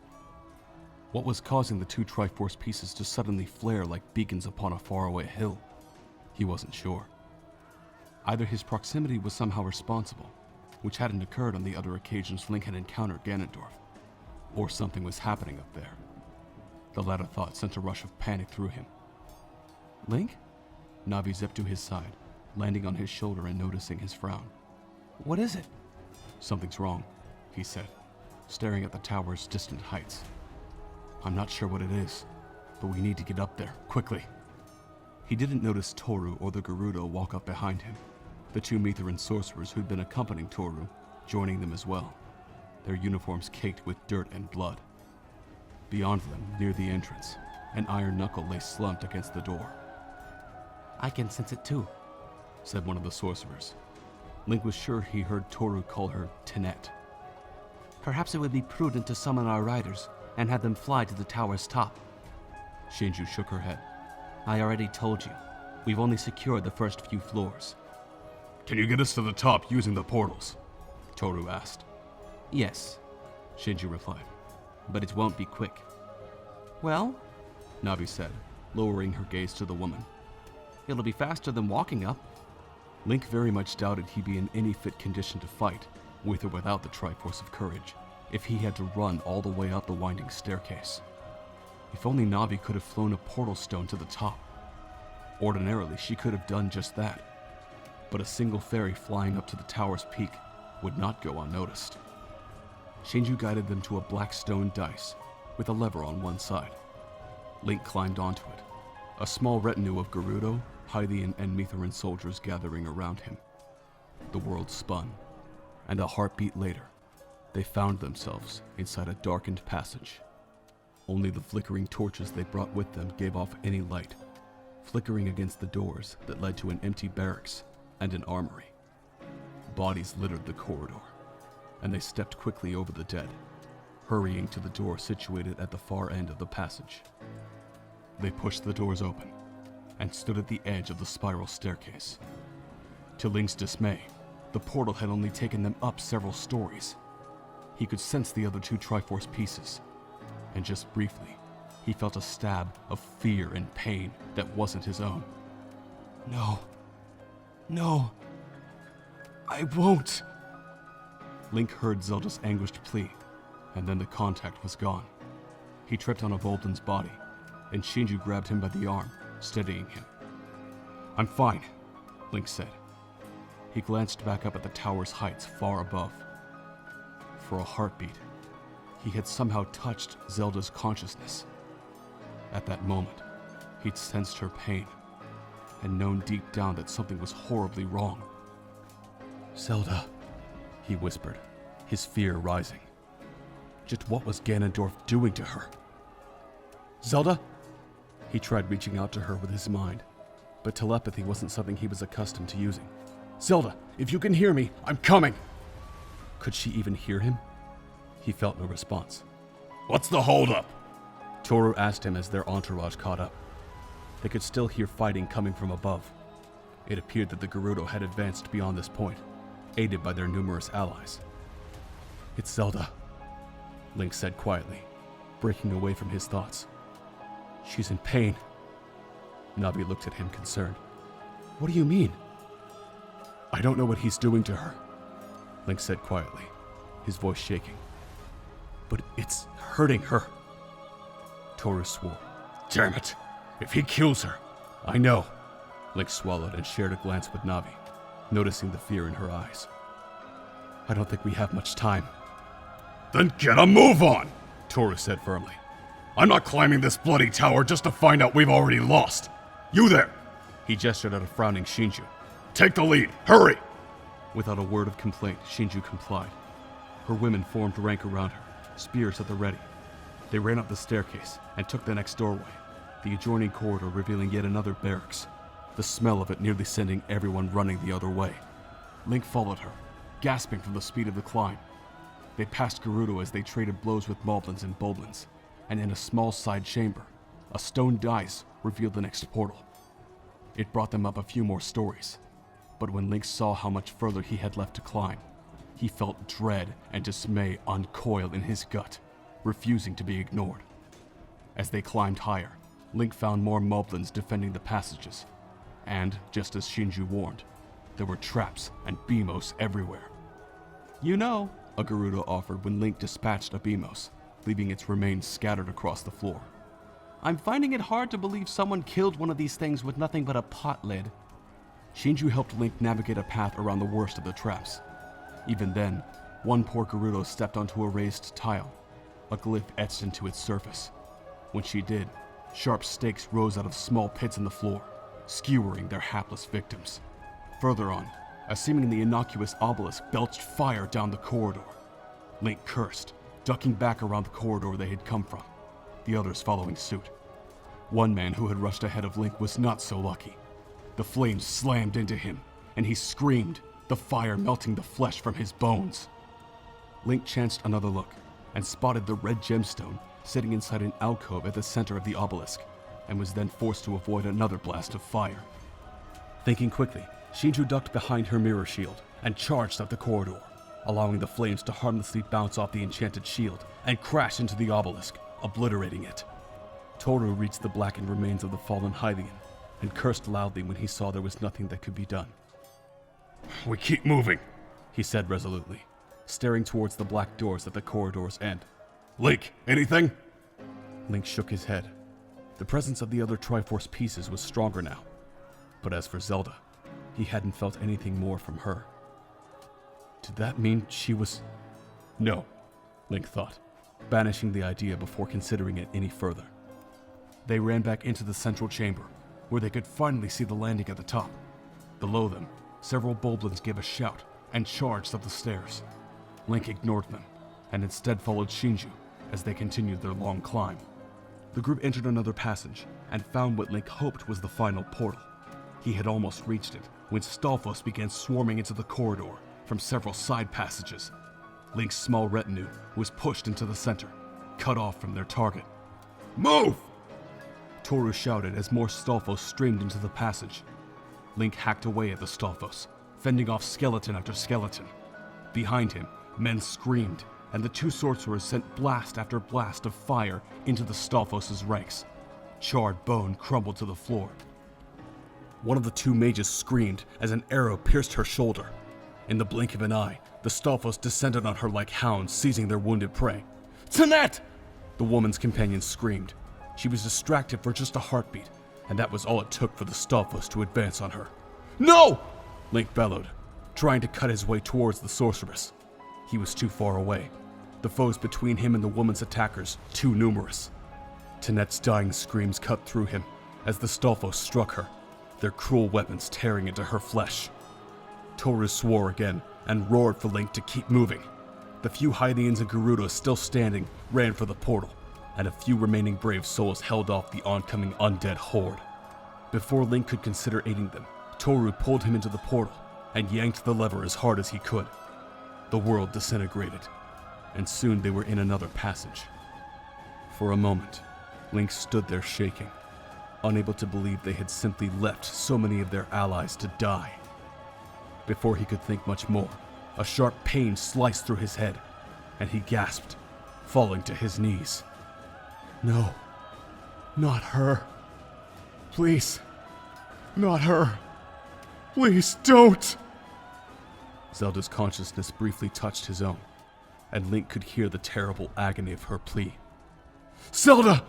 What was causing the two Triforce pieces to suddenly flare like beacons upon a faraway hill? He wasn't sure. Either his proximity was somehow responsible, which hadn't occurred on the other occasions Link had encountered Ganondorf. Or something was happening up there. The latter thought sent a rush of panic through him. Link? Navi zipped to his side, landing on his shoulder and noticing his frown. What is it? Something's wrong, he said, staring at the tower's distant heights. I'm not sure what it is, but we need to get up there, quickly. He didn't notice Toru or the Gerudo walk up behind him, the two Mithrin sorcerers who'd been accompanying Toru, joining them as well, their uniforms caked with dirt and blood. Beyond them, near the entrance, an iron knuckle lay slumped against the door. I can sense it too, said one of the sorcerers. Link was sure he heard Toru call her Tinette. Perhaps it would be prudent to summon our riders and have them fly to the tower's top. Shinju shook her head. I already told you. We've only secured the first few floors. Can you get us to the top using the portals? Toru asked. Yes, Shinju replied, but it won't be quick. Well, Navi said, lowering her gaze to the woman. It'll be faster than walking up. Link very much doubted he'd be in any fit condition to fight, with or without the Triforce of Courage, if he had to run all the way up the winding staircase. If only Navi could have flown a portal stone to the top. Ordinarily, she could have done just that, but a single fairy flying up to the tower's peak would not go unnoticed. Shinju guided them to a black stone dais with a lever on one side. Link climbed onto it, a small retinue of Gerudo, Hylian, and Mithrin soldiers gathering around him. The world spun, and a heartbeat later, they found themselves inside a darkened passage. Only the flickering torches they brought with them gave off any light, flickering against the doors that led to an empty barracks and an armory. Bodies littered the corridor, and they stepped quickly over the dead, hurrying to the door situated at the far end of the passage. They pushed the doors open and stood at the edge of the spiral staircase. To Link's dismay, the portal had only taken them up several stories. He could sense the other two Triforce pieces, and just briefly, he felt a stab of fear and pain that wasn't his own. No, I won't. Link heard Zelda's anguished plea, and then the contact was gone. He tripped on a Volden's body, and Shinju grabbed him by the arm, steadying him. I'm fine, Link said. He glanced back up at the tower's heights far above. For a heartbeat, he had somehow touched Zelda's consciousness. At that moment, he'd sensed her pain, and known deep down that something was horribly wrong. Zelda, he whispered, his fear rising. Just what was Ganondorf doing to her? Zelda? He tried reaching out to her with his mind, but telepathy wasn't something he was accustomed to using. Zelda, if you can hear me, I'm coming! Could she even hear him? He felt no response. What's the holdup? Toru asked him as their entourage caught up. They could still hear fighting coming from above. It appeared that the Gerudo had advanced beyond this point, aided by their numerous allies. It's Zelda, Link said quietly, breaking away from his thoughts. She's in pain. Navi looked at him concerned. What do you mean? I don't know what he's doing to her, Link said quietly, his voice shaking. But it's hurting her. Toru swore. Damn it! If he kills her, I know. Link swallowed and shared a glance with Navi, noticing the fear in her eyes. I don't think we have much time. Then get a move on, Toru said firmly. I'm not climbing this bloody tower just to find out we've already lost. You there! He gestured at a frowning Shinju. Take the lead, hurry! Without a word of complaint, Shinju complied. Her women formed rank around her, spears at the ready. They ran up the staircase and took the next doorway, the adjoining corridor revealing yet another barracks, the smell of it nearly sending everyone running the other way. Link followed her, gasping from the speed of the climb. They passed Gerudo as they traded blows with Moblins and Boblins, and in a small side chamber, a stone dais revealed the next portal. It brought them up a few more stories, but when Link saw how much further he had left to climb, he felt dread and dismay uncoil in his gut, refusing to be ignored. As they climbed higher, Link found more Moblins defending the passages, and, just as Shinju warned, there were traps and beamos everywhere. You know, a Gerudo offered when Link dispatched Abimos, leaving its remains scattered across the floor. I'm finding it hard to believe someone killed one of these things with nothing but a pot lid. Shinju helped Link navigate a path around the worst of the traps. Even then, one poor Gerudo stepped onto a raised tile, a glyph etched into its surface. When she did, sharp stakes rose out of small pits in the floor, skewering their hapless victims. Further on, a seemingly innocuous obelisk belched fire down the corridor. Link cursed, ducking back around the corridor they had come from, the others following suit. One man who had rushed ahead of Link was not so lucky. The flames slammed into him, and he screamed, the fire melting the flesh from his bones. Link chanced another look, and spotted the red gemstone sitting inside an alcove at the center of the obelisk, and was then forced to avoid another blast of fire. Thinking quickly, Shinju ducked behind her mirror shield and charged up the corridor, allowing the flames to harmlessly bounce off the enchanted shield and crash into the obelisk, obliterating it. Toru reached the blackened remains of the fallen Hylian and cursed loudly when he saw there was nothing that could be done. We keep moving, he said resolutely, staring towards the black doors at the corridor's end. Link, anything? Link shook his head. The presence of the other Triforce pieces was stronger now. But as for Zelda, he hadn't felt anything more from her. Did that mean she was... No, Link thought, banishing the idea before considering it any further. They ran back into the central chamber, where they could finally see the landing at the top. Below them, several Boblins gave a shout and charged up the stairs. Link ignored them, and instead followed Shinju as they continued their long climb. The group entered another passage and found what Link hoped was the final portal. He had almost reached it when Stalfos began swarming into the corridor from several side passages. Link's small retinue was pushed into the center, cut off from their target. Move! Toru shouted as more Stalfos streamed into the passage. Link hacked away at the Stalfos, fending off skeleton after skeleton. Behind him, men screamed, and the two sorcerers sent blast after blast of fire into the Stalfos' ranks. Charred bone crumbled to the floor. One of the two mages screamed as an arrow pierced her shoulder. In the blink of an eye, the Stalfos descended on her like hounds, seizing their wounded prey. "Tanet!" The woman's companion screamed. She was distracted for just a heartbeat, and that was all it took for the Stalfos to advance on her. "No!" Link bellowed, trying to cut his way towards the sorceress. He was too far away. The foes between him and the woman's attackers too numerous. Tanet's dying screams cut through him as the Stalfos struck her, their cruel weapons tearing into her flesh. Toru swore again and roared for Link to keep moving. The few Hylians and Gerudos still standing ran for the portal, and a few remaining brave souls held off the oncoming undead horde. Before Link could consider aiding them, Toru pulled him into the portal and yanked the lever as hard as he could. The world disintegrated, and soon they were in another passage. For a moment, Link stood there shaking, unable to believe they had simply left so many of their allies to die. Before he could think much more, a sharp pain sliced through his head, and he gasped, falling to his knees. "No, not her. Please, not her. Please don't!" Zelda's consciousness briefly touched his own, and Link could hear the terrible agony of her plea. "Zelda!"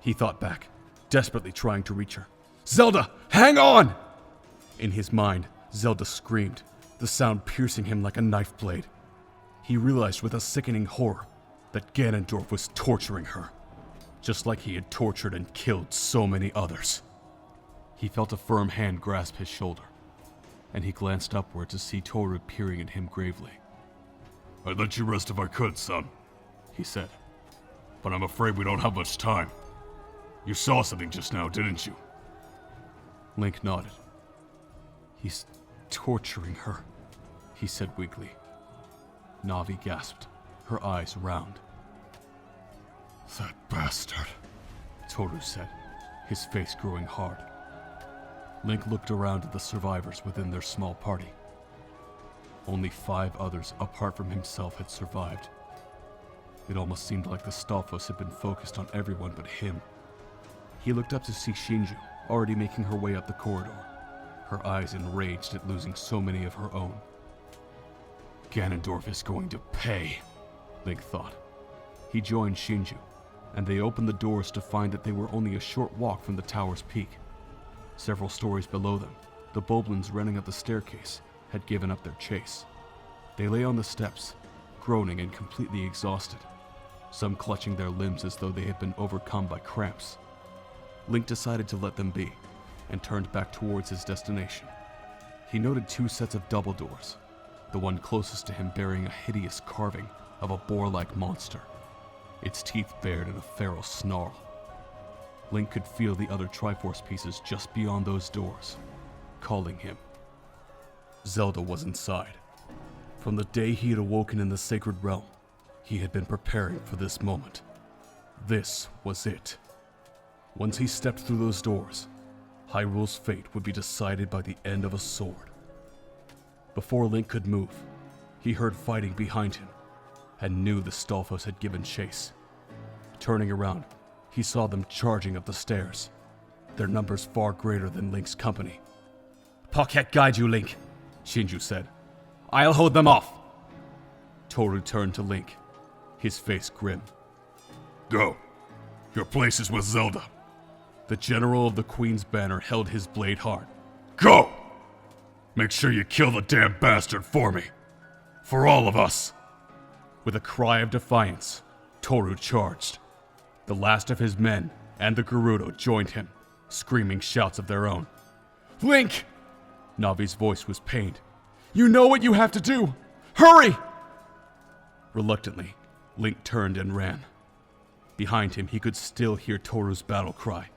he thought back, desperately trying to reach her. "Zelda, hang on!" In his mind, Zelda screamed, the sound piercing him like a knife blade. He realized with a sickening horror that Ganondorf was torturing her, just like he had tortured and killed so many others. He felt a firm hand grasp his shoulder, and he glanced upward to see Toru peering at him gravely. "I'd let you rest if I could, son," he said. "But I'm afraid we don't have much time. You saw something just now, didn't you?" Link nodded. "He's torturing her," he said weakly. Navi gasped, her eyes round. "That bastard," Toru said, his face growing hard. Link looked around at the survivors within their small party. Only 5 others apart from himself had survived. It almost seemed like the Stalfos had been focused on everyone but him. He looked up to see Shinju, already making her way up the corridor, her eyes enraged at losing so many of her own. Ganondorf is going to pay, Link thought. He joined Shinju, and they opened the doors to find that they were only a short walk from the tower's peak. Several stories below them, the boblins running up the staircase had given up their chase. They lay on the steps, groaning and completely exhausted, some clutching their limbs as though they had been overcome by cramps. Link decided to let them be, and turned back towards his destination. He noted 2 sets of double doors, the one closest to him bearing a hideous carving of a boar-like monster, its teeth bared in a feral snarl. Link could feel the other Triforce pieces just beyond those doors, calling him. Zelda was inside. From the day he had awoken in the sacred realm, he had been preparing for this moment. This was it. Once he stepped through those doors, Hyrule's fate would be decided by the end of a sword. Before Link could move, he heard fighting behind him, and knew the Stalfos had given chase. Turning around, he saw them charging up the stairs, their numbers far greater than Link's company. "Pocket guide you, Link," Shinju said. "I'll hold them off." Toru turned to Link, his face grim. Go. Your place is with Zelda. The general of the Queen's Banner held his blade hard. Go! Make sure you kill the damn bastard for me. For all of us. With a cry of defiance, Toru charged. The last of his men and the Gerudo joined him, screaming shouts of their own. "Link!" Navi's voice was pained. "You know what you have to do! Hurry!" Reluctantly, Link turned and ran. Behind him, he could still hear Toru's battle cry,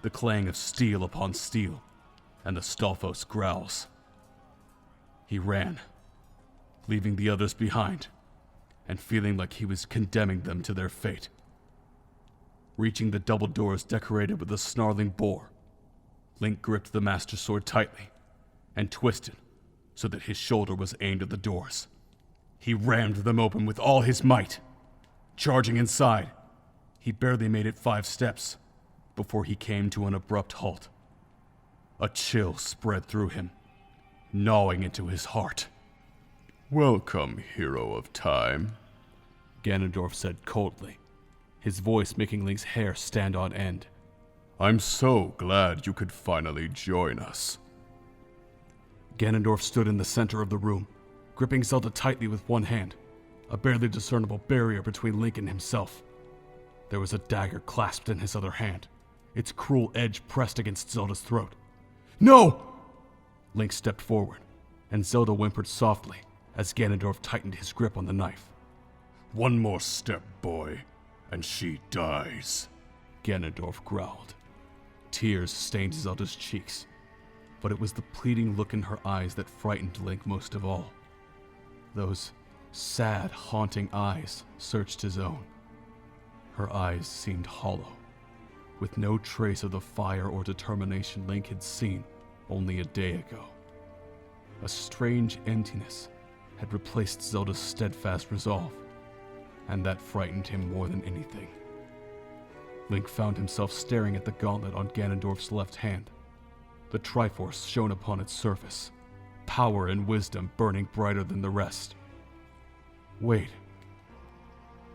the clang of steel upon steel, and the Stalfos growls. He ran, leaving the others behind, and feeling like he was condemning them to their fate. Reaching the double doors decorated with a snarling boar, Link gripped the Master Sword tightly, and twisted so that his shoulder was aimed at the doors. He rammed them open with all his might. Charging inside, he barely made it 5 steps before he came to an abrupt halt. A chill spread through him, gnawing into his heart. Welcome, hero of time, Ganondorf said coldly, his voice making Link's hair stand on end. I'm so glad you could finally join us. Ganondorf stood in the center of the room, gripping Zelda tightly with one hand, a barely discernible barrier between Link and himself. There was a dagger clasped in his other hand, its cruel edge pressed against Zelda's throat. "No!" Link stepped forward, and Zelda whimpered softly as Ganondorf tightened his grip on the knife. One more step, boy, and she dies, Ganondorf growled. Tears stained Zelda's cheeks, but it was the pleading look in her eyes that frightened Link most of all. Those sad, haunting eyes searched his own. Her eyes seemed hollow, with no trace of the fire or determination Link had seen only a day ago. A strange emptiness had replaced Zelda's steadfast resolve, and that frightened him more than anything. Link found himself staring at the gauntlet on Ganondorf's left hand. The Triforce shone upon its surface, power and wisdom burning brighter than the rest. Wait.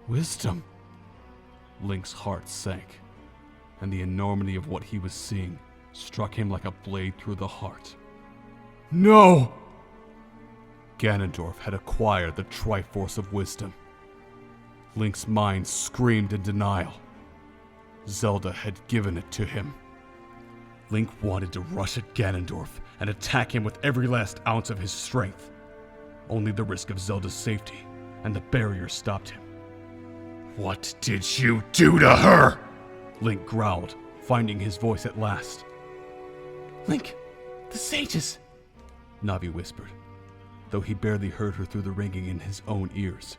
Wisdom? Link's heart sank, and the enormity of what he was seeing struck him like a blade through the heart. "No!" Ganondorf had acquired the Triforce of Wisdom. Link's mind screamed in denial. Zelda had given it to him. Link wanted to rush at Ganondorf and attack him with every last ounce of his strength. Only the risk of Zelda's safety and the barrier stopped him. What did you do to her? Link growled, finding his voice at last. "Link, the sages!" Navi whispered, though he barely heard her through the ringing in his own ears.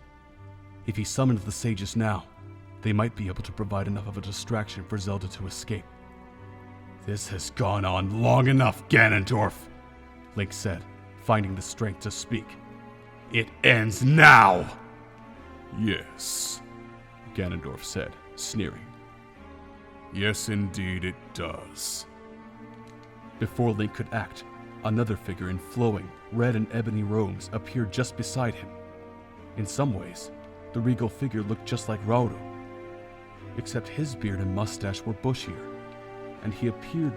If he summoned the sages now, they might be able to provide enough of a distraction for Zelda to escape. This has gone on long enough, Ganondorf, Link said, finding the strength to speak. It ends now! Yes, Ganondorf said, sneering. Yes, indeed it does. Before Link could act, Another figure in flowing, red and ebony robes appeared just beside him. In some ways, the regal figure looked just like Rauru, except his beard and mustache were bushier, and he appeared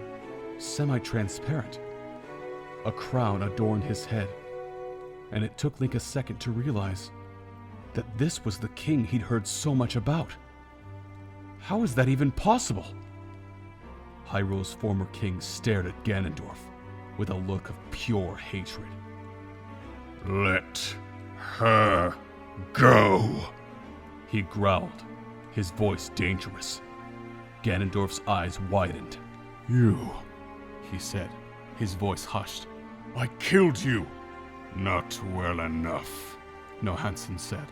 semi-transparent. A crown adorned his head, and it took Link a second to realize that this was the king he'd heard so much about. How is that even possible? Hyrule's former king stared at Ganondorf with a look of pure hatred. Let her go, he growled, his voice dangerous. Ganondorf's eyes widened. You, He said, his voice hushed. I killed you. Not well enough, Nohansen said.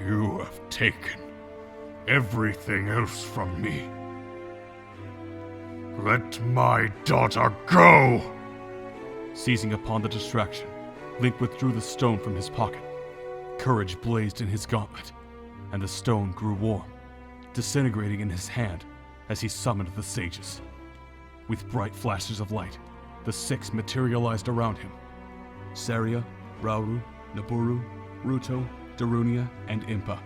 You have taken everything else from me. Let my daughter go! Seizing upon the distraction, Link withdrew the stone from his pocket. Courage blazed in his gauntlet, and the stone grew warm, disintegrating in his hand as he summoned the sages. With bright flashes of light, the six materialized around him. Saria, Rauru, Nabooru, Ruto, Darunia, and Impa.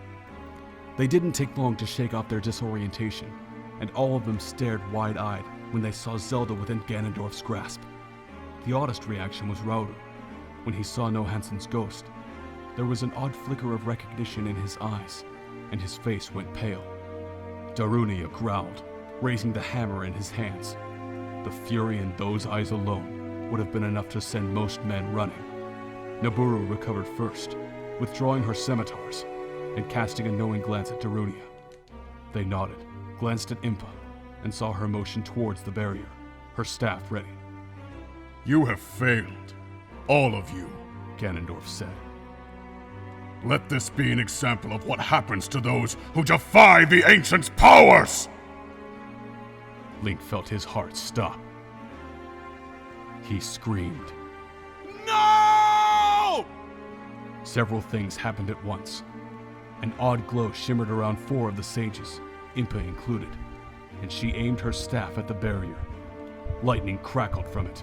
They didn't take long to shake off their disorientation, and all of them stared wide-eyed when they saw Zelda within Ganondorf's grasp. The oddest reaction was Rauru, when he saw Nohansen's ghost. There was an odd flicker of recognition in his eyes, and his face went pale. Darunia growled, raising the hammer in his hands. The fury in those eyes alone would have been enough to send most men running. Nabooru recovered first, withdrawing her scimitars and casting a knowing glance at Darunia. They nodded, glanced at Impa, and saw her motion towards the barrier, her staff ready. You have failed, all of you, Ganondorf said. Let this be an example of what happens to those who defy the Ancients' powers! Link felt his heart stop. He screamed. No! Several things happened at once. An odd glow shimmered around four of the sages, Impa included, and she aimed her staff at the barrier. Lightning crackled from it,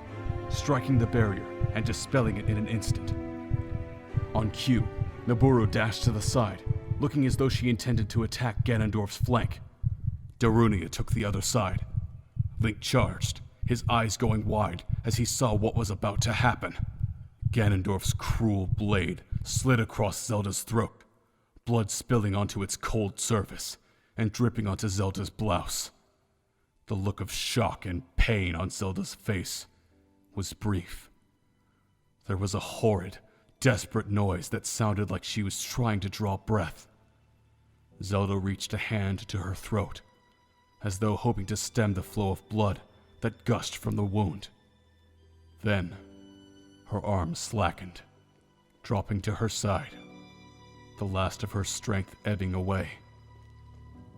striking the barrier and dispelling it in an instant. On cue, Nabooru dashed to the side, looking as though she intended to attack Ganondorf's flank. Darunia took the other side. Link charged, his eyes going wide as he saw what was about to happen. Ganondorf's cruel blade slid across Zelda's throat, blood spilling onto its cold surface and dripping onto Zelda's blouse. The look of shock and pain on Zelda's face was brief. There was a horrid, desperate noise that sounded like she was trying to draw breath. Zelda reached a hand to her throat, as though hoping to stem the flow of blood that gushed from the wound. Then, her arms slackened, dropping to her side, the last of her strength ebbing away.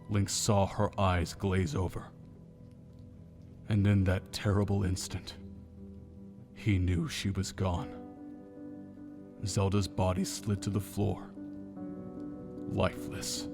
Link saw her eyes glaze over. And in that terrible instant, he knew she was gone. Zelda's body slid to the floor, lifeless.